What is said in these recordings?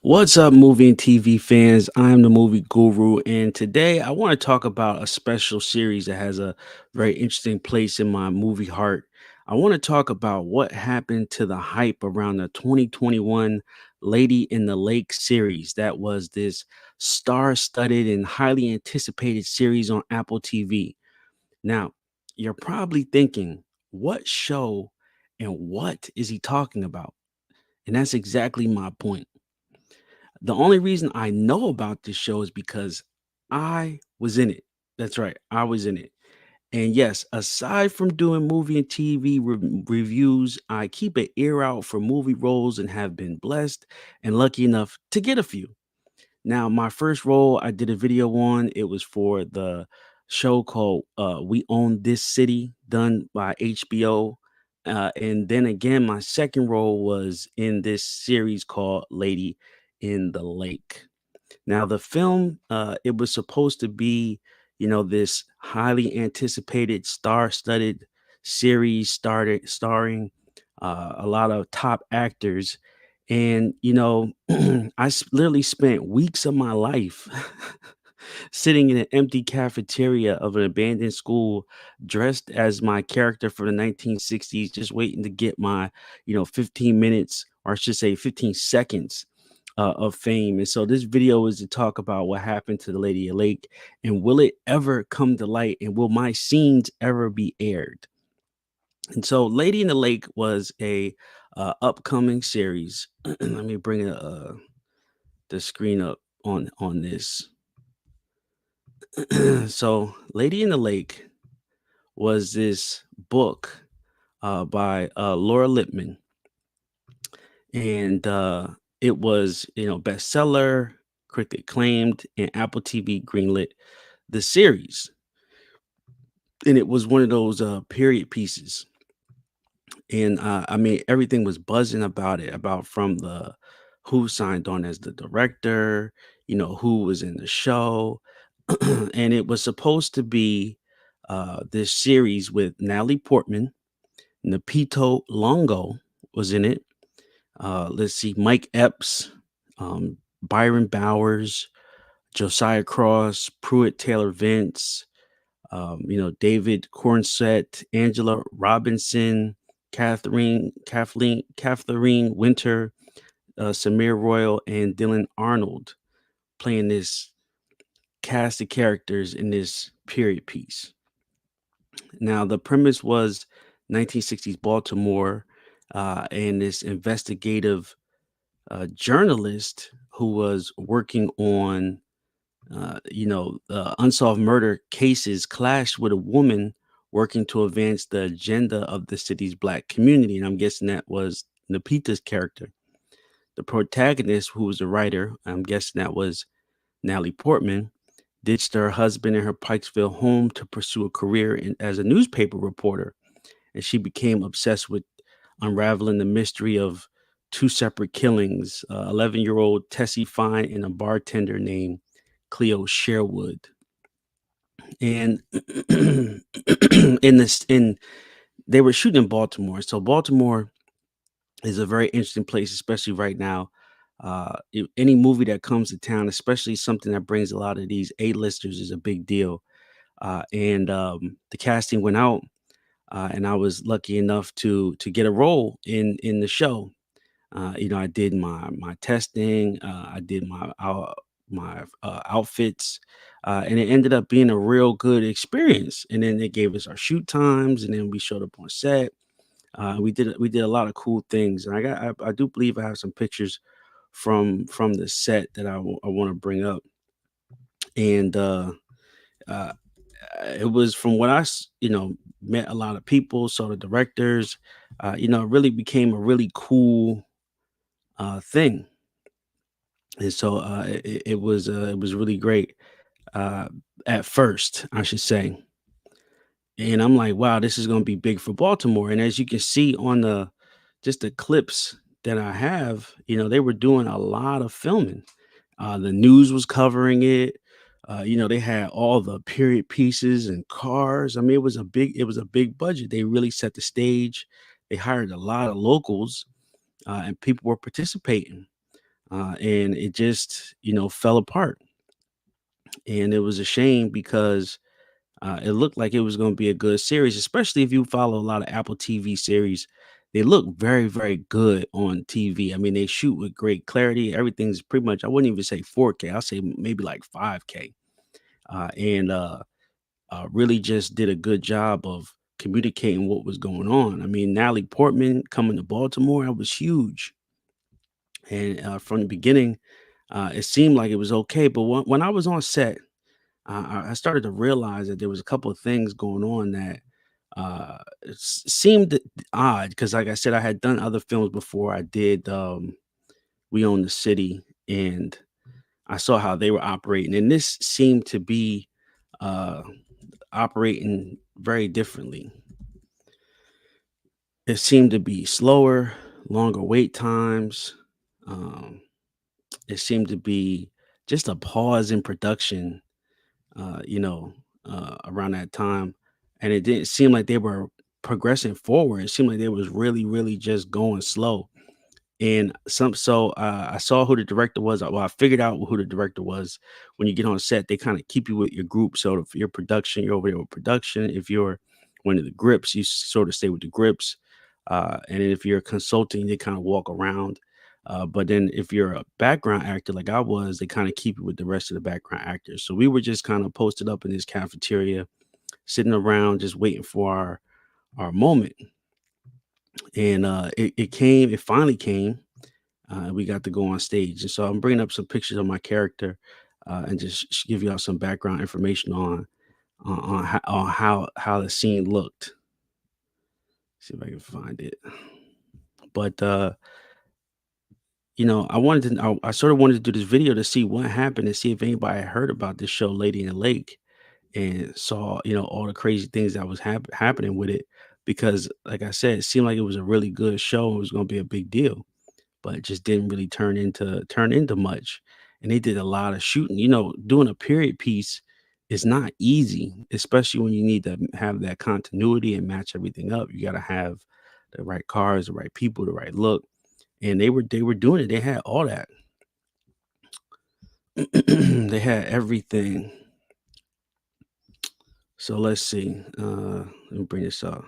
What's up, movie and TV fans? I'm the movie guru, and today I want to talk about a special series that has a very interesting place in my movie heart. I want to talk about what happened to the hype around the 2021 Lady in the Lake series. That was this star studded and highly anticipated series on Apple TV. Now, you're probably thinking, what show and what is he talking about? And that's exactly my point. The only reason I know about this show is because I was in it. That's right, I was in it. And yes, aside from doing movie and TV reviews, I keep an ear out for movie roles and have been blessed and lucky enough to get a few. Now, my first role I did a video on, it was for the show called We Own This City, done by HBO. And then again, my second role was in this series called Lady in the Lake. Now, the film, it was supposed to be, this highly anticipated, star-studded series starring a lot of top actors, and literally spent weeks of my life sitting in an empty cafeteria of an abandoned school, dressed as my character from the 1960s, just waiting to get my, 15 minutes, or I should say 15 seconds of fame. And so this video is to talk about what happened to the Lady of Lake and will it ever come to light and will my scenes ever be aired? And so Lady in the Lake was a upcoming series. Let me bring the screen up on this. So Lady in the Lake was this book by Laura Lippman, and it was bestseller, critically acclaimed, and Apple TV greenlit the series. And it was one of those period pieces, and I mean everything was buzzing about it, about from the who signed on as the director, who was in the show, and it was supposed to be this series with Natalie Portman, Lupita Nyong'o was in it. Let's see, Mike Epps, Byron Bowers, Josiah Cross, Pruitt Taylor Vince, David Cornsett, Angela Robinson, Kathleen Winter, Samir Royal, and Dylan Arnold playing this cast of characters in this period piece. Now, the premise was 1960s Baltimore, and this investigative journalist who was working on, unsolved murder cases clashed with a woman working to advance the agenda of the city's black community. And I'm guessing that was Napita's character. The protagonist, who was a writer, I'm guessing that was Natalie Portman, ditched her husband and her Pikesville home to pursue a career as a newspaper reporter, and she became obsessed with unraveling the mystery of two separate killings, 11-year-old Tessie Fine and a bartender named Cleo Sherwood. And in they were shooting in Baltimore. So Baltimore is a very interesting place, especially right now. Any movie that comes to town, especially something that brings a lot of these A-listers, is a big deal. And The casting went out, and I was lucky enough to get a role in the show. I did my testing, I did my outfits, and it ended up being a real good experience. And then they gave us our shoot times, and then we showed up on set. We did a lot of cool things, and I do believe I have some pictures from the set that I want to bring up. And uh, it was from what met a lot of people, saw the directors. It really became a really cool thing, and so it was really great uh, at first, I should say. And I'm like, wow, this is going to be big for Baltimore. And as you can see on the just the clips that I have, they were doing a lot of filming. The news was covering it. They had all the period pieces and cars. I mean, it was a big budget. They really set the stage. They hired a lot of locals, and people were participating. and it just fell apart. And it was a shame because it looked like it was going to be a good series, especially if you follow a lot of Apple TV series. They look very, very good on TV. I mean, they shoot with great clarity. Everything's pretty much, I wouldn't even say 4K. I'll say maybe like 5K. And really just did a good job of communicating what was going on. I mean, Natalie Portman coming to Baltimore, that was huge. And from the beginning, it seemed like it was okay. But when I was on set, I started to realize that there was a couple of things going on that seemed odd because, like I said, I had done other films before. I did We Own the City, and I saw how they were operating, and this seemed to be uh, operating very differently. It seemed to be slower, longer wait times. Um, it seemed to be just a pause in production around that time, and it didn't seem like they were progressing forward. It seemed like they was really, really just going slow. And I saw who the director was. Well, I figured out who the director was. When you get on set, they kind of keep you with your group. So if you're production, you're over there with production. If you're one of the grips, you sort of stay with the grips. And then if you're consulting, they kind of walk around. But then if you're a background actor like I was, they kind of keep you with the rest of the background actors. So we were just kind of posted up in this cafeteria, sitting around, just waiting for our moment. And it finally came. We got to go on stage. And so I'm bringing up some pictures of my character and just give y'all some background information on how the scene looked. See if I can find it. But I sort of wanted to do this video to see what happened and see if anybody had heard about this show, Lady in the Lake, and saw all the crazy things that was happening with it. Because, like I said, it seemed like it was a really good show. It was going to be a big deal, but it just didn't really turn into much. And they did a lot of shooting. Doing a period piece is not easy, especially when you need to have that continuity and match everything up. You got to have the right cars, the right people, the right look, and they were doing it. They had all that. They had everything. So let's see. Let me bring this up.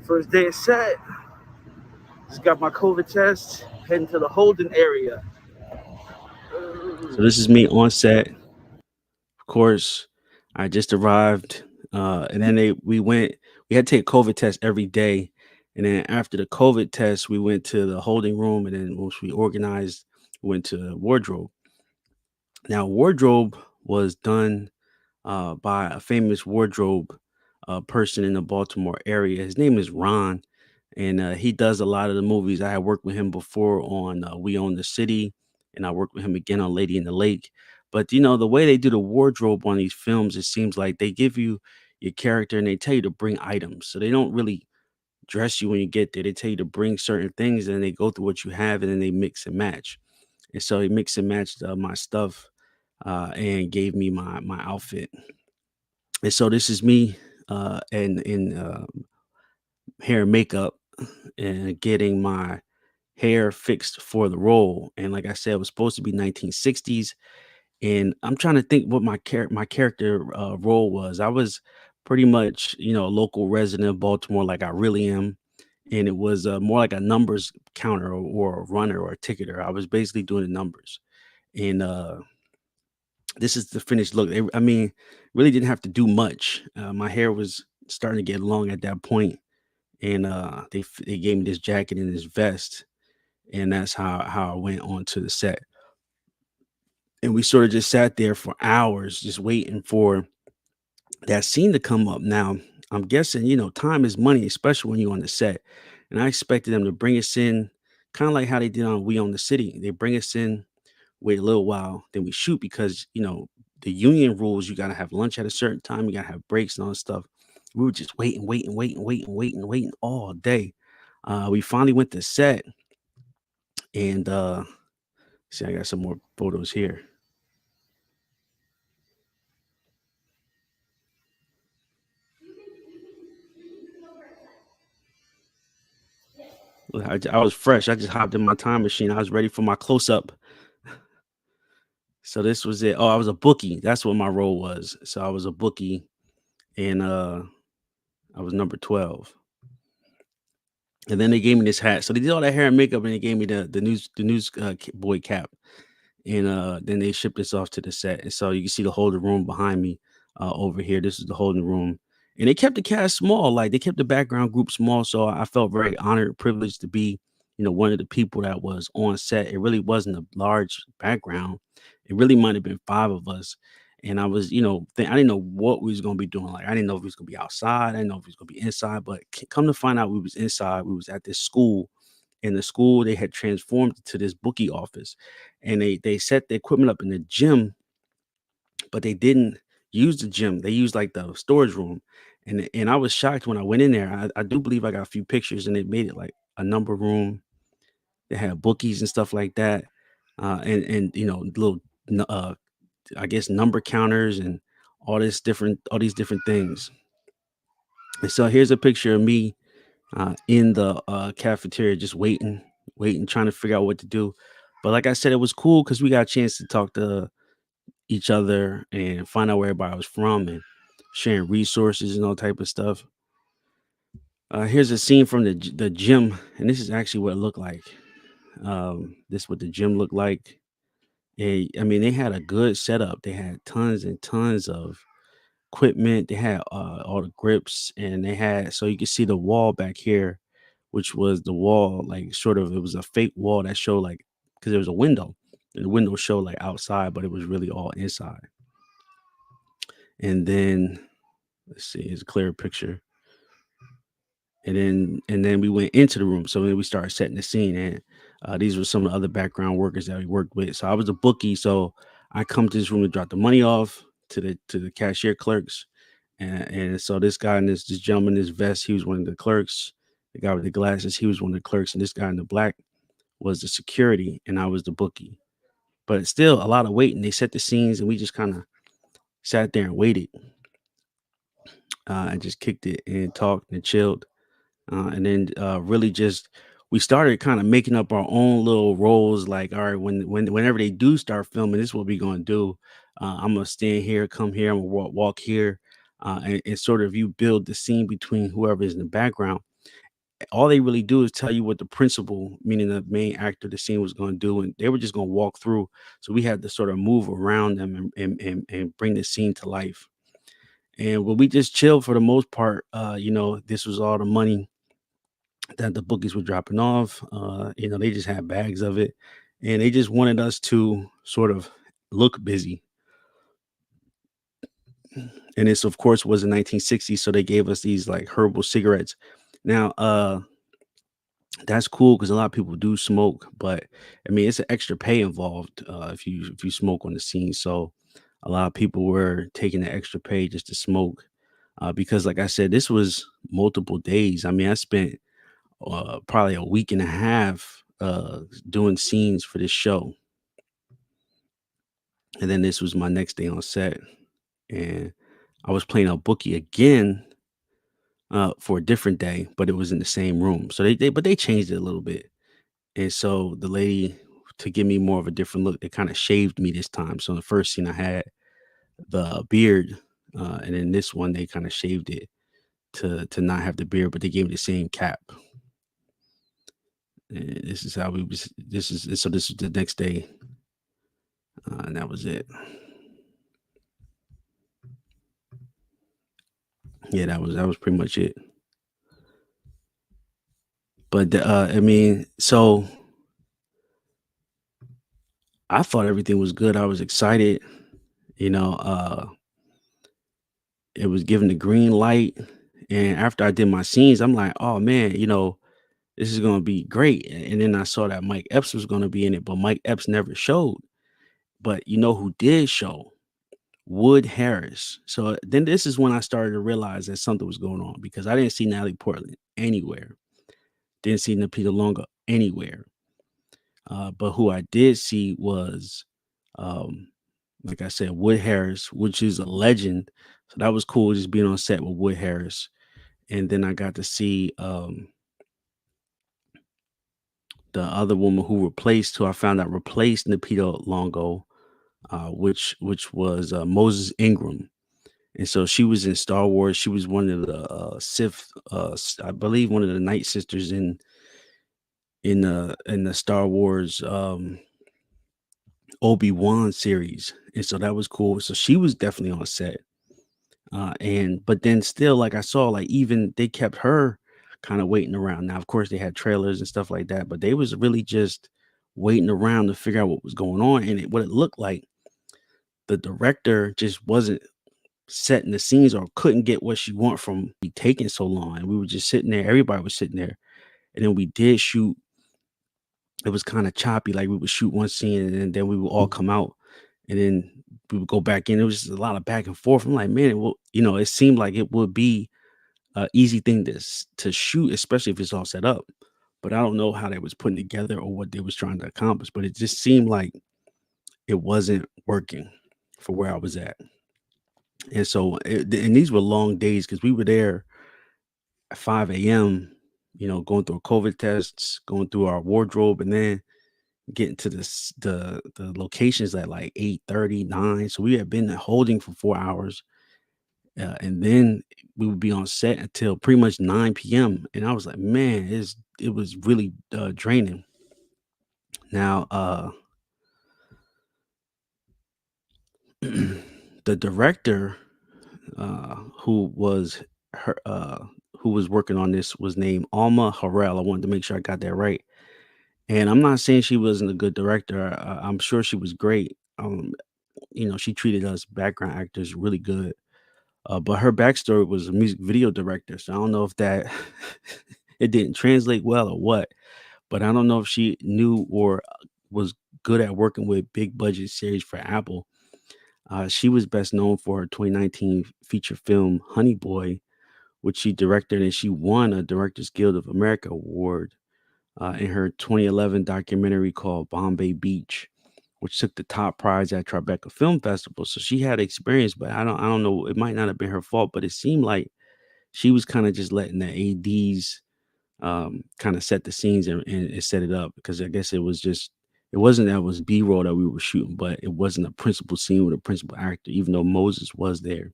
First day of set. Just got my COVID test. Heading to the holding area. So this is me on set. Of course, I just arrived, and then we had to take a COVID test every day, and then after the COVID test, we went to the holding room, and then once we organized, we went to wardrobe. Now, wardrobe was done by a famous wardrobe person in the Baltimore area. His name is Ron, and he does a lot of the movies. I had worked with him before on We Own the City, and I worked with him again on Lady in the Lake. But the way they do the wardrobe on these films, it seems like they give you your character and they tell you to bring items. So they don't really dress you when you get there. They tell you to bring certain things, and then they go through what you have, and then they mix and match. And so he mixed and matched my stuff and gave me my outfit. And so this is me in hair and makeup and getting my hair fixed for the role. And like I said, it was supposed to be 1960s. And I'm trying to think what my character role was. I was pretty much a local resident of Baltimore, like I really am. And it was more like a numbers counter or a runner or a ticketer. I was basically doing the numbers. And this is the finished look. I mean, really didn't have to do much. My hair was starting to get long at that point, and they gave me this jacket and this vest, and that's how I went onto the set. And we sort of just sat there for hours, just waiting for that scene to come up. Now, I'm guessing time is money, especially when you're on the set. And I expected them to bring us in, kind of like how they did on We Own the City. They bring us in, wait a little while, then we shoot because the union rules. You got to have lunch at a certain time. You got to have breaks and all that stuff. We were just waiting, waiting, waiting, waiting, waiting, waiting all day. We finally went to set, and see, I got some more photos here. I was fresh. I just hopped in my time machine. I was ready for my close up. So this was it. Oh, I was a bookie. That's what my role was. So I was a bookie, and I was number 12. And then they gave me this hat. So they did all that hair and makeup, and they gave me the boy cap. And then they shipped this off to the set. And so you can see the holding room behind me over here. This is the holding room. And they kept the cast small, like they kept the background group small. So I felt very honored, privileged to be, one of the people that was on set. It really wasn't a large background. It really might have been five of us. And I was, I didn't know what we was gonna be doing. Like I didn't know if we was gonna be outside. I didn't know if we was gonna be inside. But come to find out, we was inside. We was at this school. In the school, they had transformed to this bookie office, and they set the equipment up in the gym, but they didn't use the gym. They used like the storage room, and I was shocked when I went in there. I do believe I got a few pictures, and they made it like a number room. They had bookies and stuff like that, and little I guess number counters and all these different things. And so here's a picture of me in the cafeteria, just waiting, trying to figure out what to do. But like I said, it was cool because we got a chance to talk to each other and find out where everybody was from and sharing resources and all type of stuff. Here's a scene from the gym, and this is actually what it looked like. This is what the gym looked like. I mean, they had a good setup. They had tons and tons of equipment. They had all the grips, and they had so you can see the wall back here, which was the wall, like sort of it was a fake wall that showed like because there was a window, and the window showed like outside, but it was really all inside. And then let's see, it's a clearer picture. And then we went into the room. So then we started setting the scene, and these were some of the other background workers that we worked with. So I was a bookie, so I come to this room to drop the money off to the cashier clerks, and so this guy and this gentleman, in this vest, he was one of the clerks. The guy with the glasses, he was one of the clerks, and this guy in the black was the security, and I was the bookie. But it's still a lot of waiting. They set the scenes, and we just kind of sat there and waited. And just kicked it and talked and chilled. And then really just we started kind of making up our own little roles. Like, all right, whenever they do start filming, this is what we're gonna do. I'm gonna stand here, come here, I'm gonna walk here, and sort of you build the scene between whoever is in the background. All they really do is tell you what the principal, meaning the main actor, the scene was going to do, and they were just going to walk through. So we had to sort of move around them and bring the scene to life. And when we just chilled for the most part, this was all the money that the bookies were dropping off. They just had bags of it, and they just wanted us to sort of look busy. And this, of course, was in 1960s, so they gave us these like herbal cigarettes. Now, that's cool because a lot of people do smoke, but I mean, it's an extra pay involved if you smoke on the scene. So a lot of people were taking the extra pay just to smoke because, like I said, this was multiple days. I mean, I spent probably a week and a half doing scenes for this show, and then this was my next day on set, and I was playing a bookie again for a different day, but it was in the same room. So they changed it a little bit. And so the lady, to give me more of a different look, they kind of shaved me this time. So in the first scene, I had the beard, and then this one they kind of shaved it to not have the beard, but they gave me the same cap. And this is how we was. This was the next day, and that was it. Yeah, that was pretty much it. But I mean, so I thought everything was good. I was excited. You know, it was given the green light, and after I did my scenes, I'm like, oh man, this is gonna be great. And then I saw that Mike Epps was gonna be in it, but Mike Epps never showed. But you know who did show? Wood Harris. So then this is when I started to realize that something was going on because I didn't see Natalie Portman anywhere. Didn't see Lupita Nyong'o anywhere. But who I did see was, um, like I said, Wood Harris, which is a legend. So that was cool, just being on set with Wood Harris. And then I got to see the other woman who I found out replaced Lupita Longo, which was Moses Ingram. And so she was in Star Wars. She was one of the Sith, I believe, one of the Night Sisters in the Star Wars Obi-Wan series. And so that was cool. So she was definitely on set. And but then still, like I saw, like even they kept her kind of waiting around. Now, of course, they had trailers and stuff like that, but they was really just waiting around to figure out what was going on. And what it looked like, the director just wasn't setting the scenes or couldn't get what she want from be taking so long. And we were just sitting there, everybody was sitting there. And then we did shoot. It was kind of choppy, like we would shoot one scene and then we would all come out and then we would go back in. It was just a lot of back and forth. I'm like, man, it seemed like it would be a easy thing to shoot, especially if it's all set up. But I don't know how they was putting together or what they was trying to accomplish. But it just seemed like it wasn't working for where I was at. And so, and these were long days because we were there at 5 a.m., going through COVID tests, going through our wardrobe, and then getting to the locations at like 8:39. So we had been holding for 4 hours. And then we would be on set until pretty much 9 p.m. And I was like, man, it was really draining. Now, the director who was her who was working on this was named Alma Harrell. I wanted to make sure I got that right. And I'm not saying she wasn't a good director. I'm sure she was great. She treated us background actors really good. But her backstory was a music video director, so I don't know if that it didn't translate well or what, but I don't know if she knew or was good at working with big budget series for Apple. She was best known for her 2019 feature film Honey Boy, which she directed, and she won a Directors Guild of America award in her 2011 documentary called Bombay Beach, which took the top prize at Tribeca Film Festival. So she had experience, but I don't know. It might not have been her fault, but it seemed like she was kind of just letting the ADs kind of set the scenes and set it up because I guess it wasn't that it was B-roll that we were shooting, but it wasn't a principal scene with a principal actor, even though Moses was there.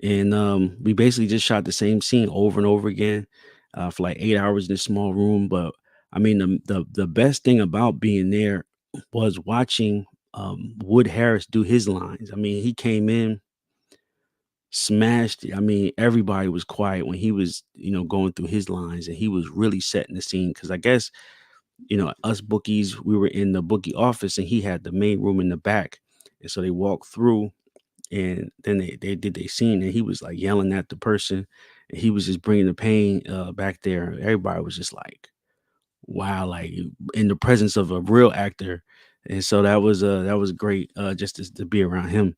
And we basically just shot the same scene over and over again for like 8 hours in a small room. But I mean, the best thing about being there was watching Wood Harris do his lines. I mean, he came in, smashed it. I mean, everybody was quiet when he was, going through his lines, and he was really setting the scene. Because I guess, us bookies, we were in the bookie office, and he had the main room in the back, and so they walked through and then they did their scene, and he was like yelling at the person, and he was just bringing the pain back there. Everybody was just like, wow, like in the presence of a real actor. And so that was great just to be around him.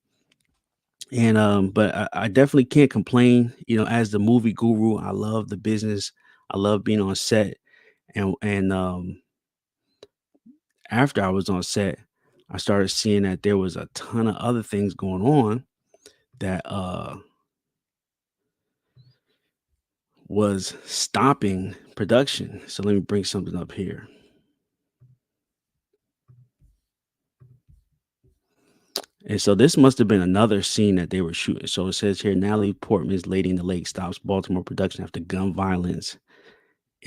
And but I definitely can't complain. As the movie guru, I love the business. I love being on set. And after I was on set, I started seeing that there was a ton of other things going on that was stopping production. So let me bring something up here. And so this must have been another scene that they were shooting. So it says here, Natalie Portman's Lady in the Lake stops Baltimore production after gun violence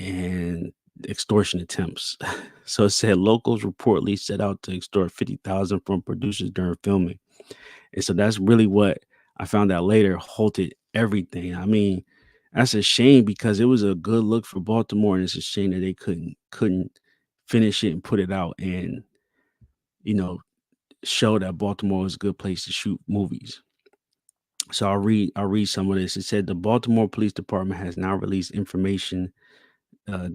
and extortion attempts. So it said locals reportedly set out to extort 50,000 from producers during filming. And so that's really what I found out later halted everything. I mean, that's a shame because it was a good look for Baltimore, and it's a shame that they couldn't finish it and put it out and you know show that Baltimore is a good place to shoot movies. So I'll read some of this. It said the Baltimore Police Department has now released information uh,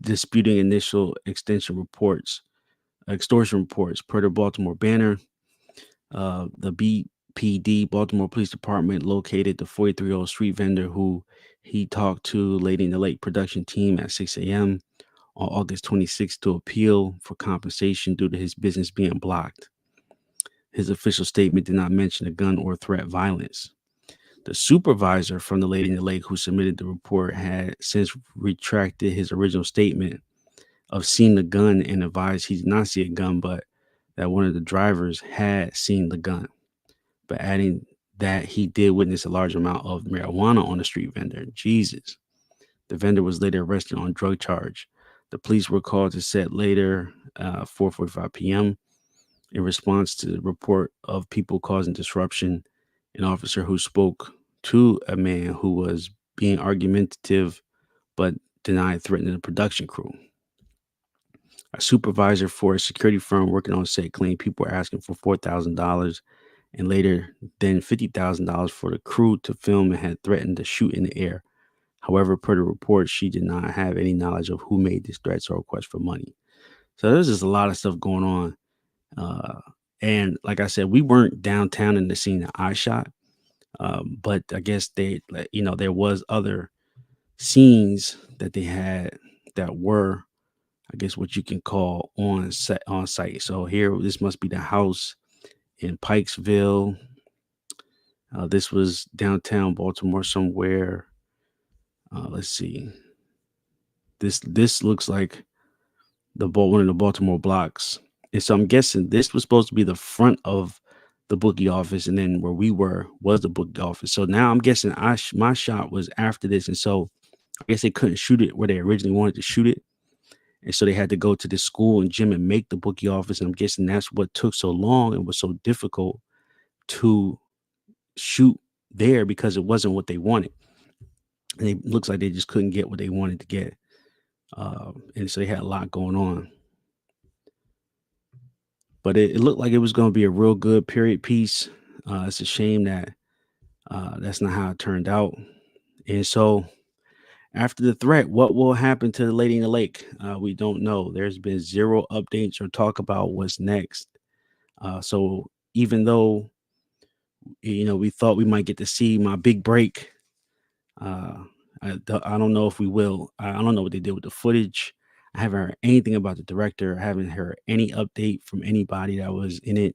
disputing initial extortion reports per the Baltimore Banner. The BPD, Baltimore Police Department, located the 43-year-old street vendor who he talked to Lady in the Lake production team at 6 a.m. on August 26th to appeal for compensation due to his business being blocked. His official statement did not mention a gun or threat violence. The supervisor from the Lady in the Lake who submitted the report had since retracted his original statement. of seeing the gun and advised he did not see a gun, but that one of the drivers had seen the gun. But adding that he did witness a large amount of marijuana on the street vendor. Jesus. The vendor was later arrested on drug charge. The police were called to set later, 4:45 p.m. in response to the report of people causing disruption. An officer who spoke to a man who was being argumentative but denied threatening the production crew. A supervisor for a security firm working on set claimed people were asking for $4,000 and later then $50,000 for the crew to film and had threatened to shoot in the air. However, per the report, she did not have any knowledge of who made these threats or requests for money. So there's just a lot of stuff going on. Uh, and like I said, we weren't downtown in the scene that I shot, but I guess there was other scenes that they had that were, I guess, what you can call on site. So here, this must be the house in Pikesville. This was downtown Baltimore somewhere. Let's see. This looks like one of the Baltimore blocks. And so I'm guessing this was supposed to be the front of the bookie office, and then where we were was the bookie office. So now I'm guessing my shot was after this, and so I guess they couldn't shoot it where they originally wanted to shoot it, and so they had to go to the school and gym and make the bookie office. And I'm guessing that's what took so long and was so difficult to shoot there because it wasn't what they wanted. And it looks like they just couldn't get what they wanted to get, and so they had a lot going on. But it looked like it was going to be a real good period piece. It's a shame that that's not how it turned out. And so, after the threat, what will happen to the lady in the lake? We don't know. There's been zero updates or talk about what's next. So, even though we thought we might get to see my big break, uh, I don't know if we will. I don't know what they did with the footage. I haven't heard anything about the director. I haven't heard any update from anybody that was in it.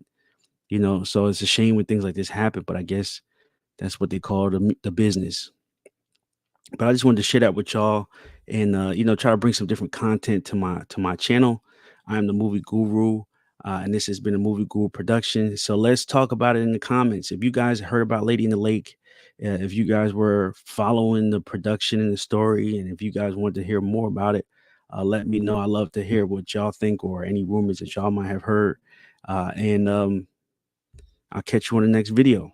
So it's a shame when things like this happen, but I guess that's what they call the business. But I just wanted to share that with y'all and try to bring some different content to my channel. I'm the movie guru, and this has been a movie guru production. So let's talk about it in the comments. If you guys heard about Lady in the Lake, if you guys were following the production and the story, and if you guys want to hear more about it, let me know. I love to hear what y'all think or any rumors that y'all might have heard. And I'll catch you on the next video.